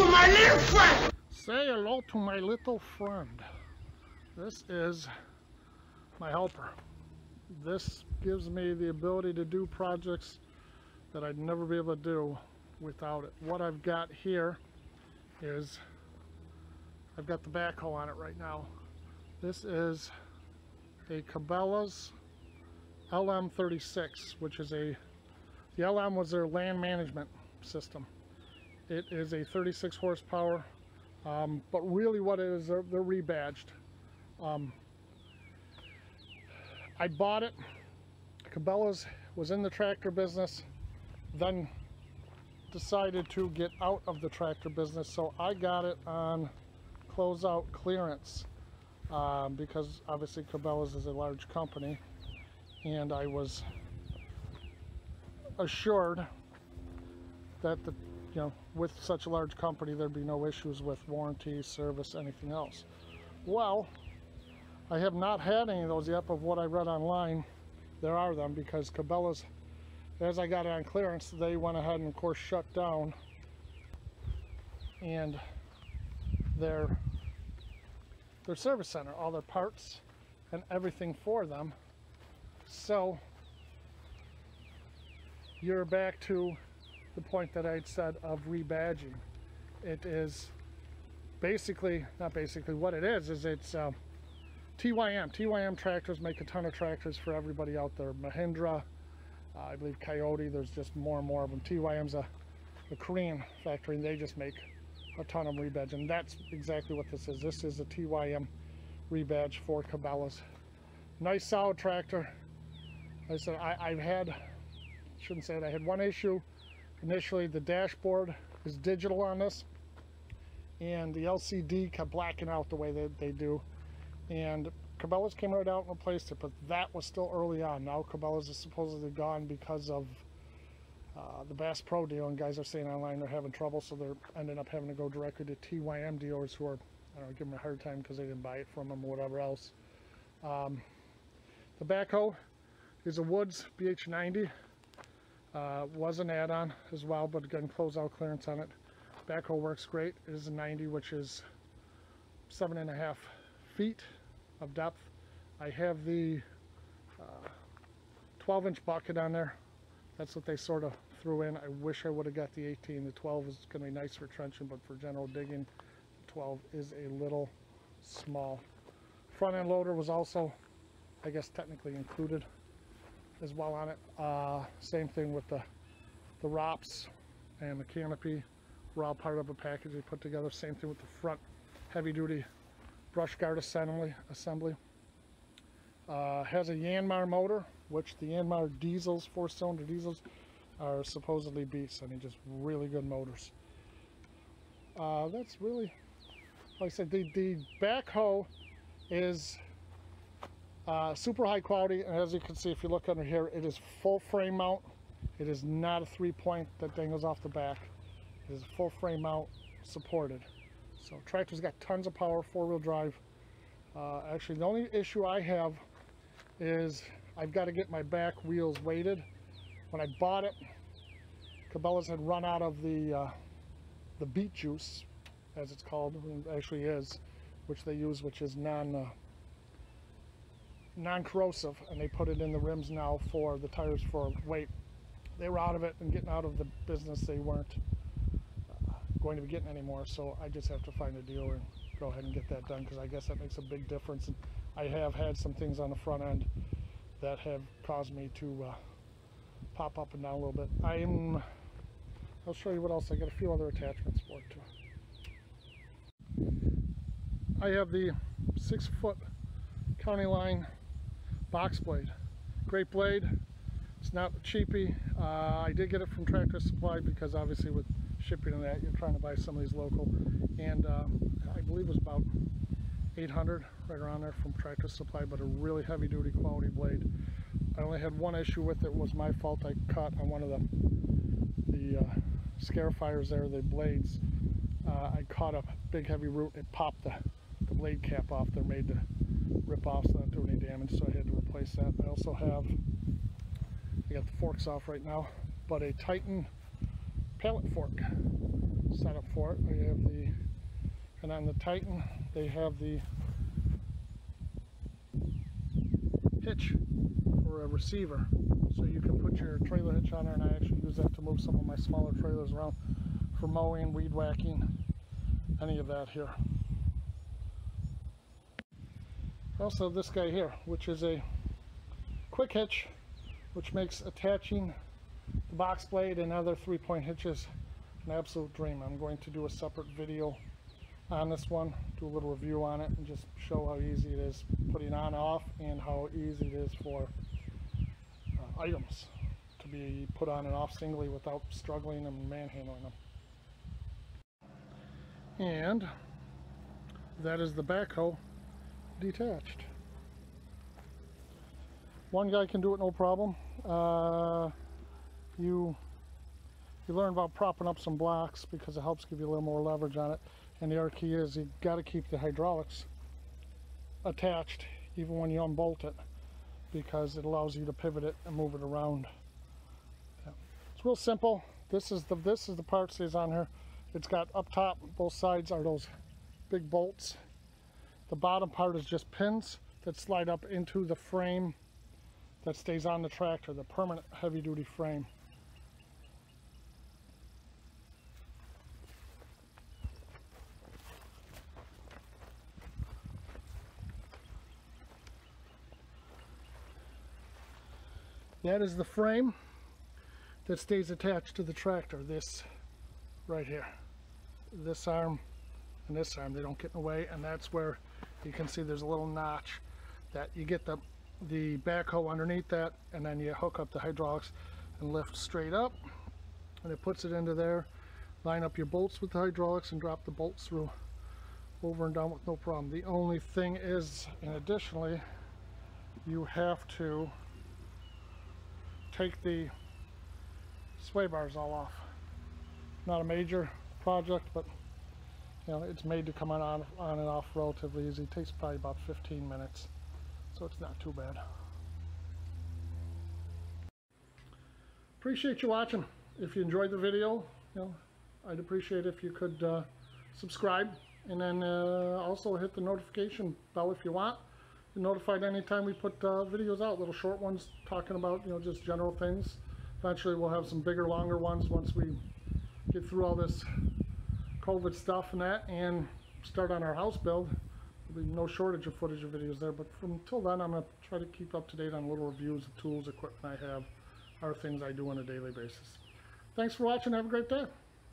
to my little friend! Say hello to my little friend. This is my helper. This gives me the ability to do projects that I'd never be able to do without it. What I've got here is, I've got the backhoe on it right now. This is a Cabelas LM36, which is the LM was their land management system. It is a 36 horsepower, but really what it is, they're rebadged. I bought it. Cabelas was in the tractor business, then decided to get out of the tractor business, so I got it on closeout clearance, because obviously Cabelas is a large company, and I was assured that with such a large company there'd be no issues with warranty, service, anything else. Well, I have not had any of those yet, but what I read online, there are them, because Cabelas, as I got it on clearance, they went ahead and of course shut down, and their service center, all their parts and everything for them. So you're back to the point that I'd said of rebadging. It is basically, not basically, what it is it's TYM tractors make a ton of tractors for everybody out there. Mahindra, I believe Coyote, there's just more and more of them. TYM's a Korean factory, and they just make a ton of rebadge, and that's exactly what this is. This is a TYM rebadge for Cabelas. Nice solid tractor. Like I said, I've had, shouldn't say it, I had one issue. Initially, the dashboard is digital on this, and the LCD kept blacking out the way that they do. And Cabelas came right out and replaced it, but that was still early on. Now Cabelas is supposedly gone because of the Bass Pro deal, and guys are saying online they're having trouble, so they're ending up having to go directly to TYM dealers who are, I don't know, give them a hard time because they didn't buy it from them or whatever else. The backhoe is a Woods BH90. Was an add-on as well, but again, closeout clearance on it. Backhoe works great. It is a 90, which is 7.5 feet of depth. I have the 12-inch bucket on there. That's what they sort of threw in. I wish I would have got the 18. The 12 is going to be nice for trenching, but for general digging, the 12 is a little small. Front end loader was also, I guess, technically included as well on it. Same thing with the ROPS and the canopy were all part of a package they put together. Same thing with the front heavy duty brush guard assembly. Has a Yanmar motor, which the Yanmar diesels, 4-cylinder diesels, are supposedly beasts. I mean, just really good motors. That's really, like I said, the backhoe is super high quality, and as you can see if you look under here, it is full frame mount. It is not a 3-point that dangles off the back. It is a full frame mount, supported. So tractor's got tons of power, 4-wheel drive. Actually, the only issue I have is I've got to get my back wheels weighted. When I bought it, Cabelas had run out of the beet juice, as it's called, and it actually is, which they use, which is non-corrosive, and they put it in the rims now for the tires for weight. They were out of it, and getting out of the business they weren't going to be getting anymore, so I just have to find a dealer and go ahead and get that done, because I guess that makes a big difference. And I have had some things on the front end that have caused me to pop up and down a little bit. I'll show you what else. I got a few other attachments for it too. I have the 6-foot county line box blade. Great blade. It's not cheapy. I did get it from Tractor Supply because obviously with shipping and that, you're trying to buy some of these local, and I believe it was about $800, right around there, from Tractor Supply, but a really heavy duty quality blade. I only had one issue with it. It was my fault. I cut on one of the scarifiers there, the blades. I caught a big heavy root. It popped the blade cap off. They're made to rip off so they don't do any damage, so I had to replace that. I also have, I got the forks off right now, but a Titan pallet fork. setup for it. I have the, and on the Titan they have the hitch for a receiver, so you can put your trailer hitch on there, and I actually use that to move some of my smaller trailers around for mowing, weed whacking, any of that here. Also this guy here, which is a quick hitch, which makes attaching the box blade and other 3-point hitches an absolute dream. I'm going to do a separate video on this one, do a little review on it, and just show how easy it is putting on and off, and how easy it is for items to be put on and off singly without struggling and manhandling them. And that is the backhoe detached. One guy can do it no problem. You learn about propping up some blocks because it helps give you a little more leverage on it. And the other key is you got to keep the hydraulics attached even when you unbolt it, because it allows you to pivot it and move it around. Yeah. It's real simple. This is the part that stays on here. It's got up top, both sides are those big bolts. The bottom part is just pins that slide up into the frame that stays on the tractor, the permanent heavy-duty frame. That is the frame that stays attached to the tractor. This right here, this arm and this arm, they don't get in the way, and that's where you can see there's a little notch that you get the backhoe underneath that, and then you hook up the hydraulics and lift straight up, and it puts it into there. Line up your bolts with the hydraulics and drop the bolts through over and down with no problem. The only thing is, and additionally, you have to take the sway bars all off. Not a major project, but you know, it's made to come on and off relatively easy. It takes probably about 15 minutes, so it's not too bad. Appreciate you watching. If you enjoyed the video, you know, I'd appreciate if you could subscribe, and then also hit the notification bell if you want. You're notified anytime we put videos out, little short ones talking about, you know, just general things. Eventually we'll have some bigger, longer ones once we get through all this COVID stuff and that, and start on our house build. There'll be no shortage of footage of videos there, but until then I'm going to try to keep up to date on little reviews of tools, equipment I have, other things I do on a daily basis. Thanks for watching. Have a great day.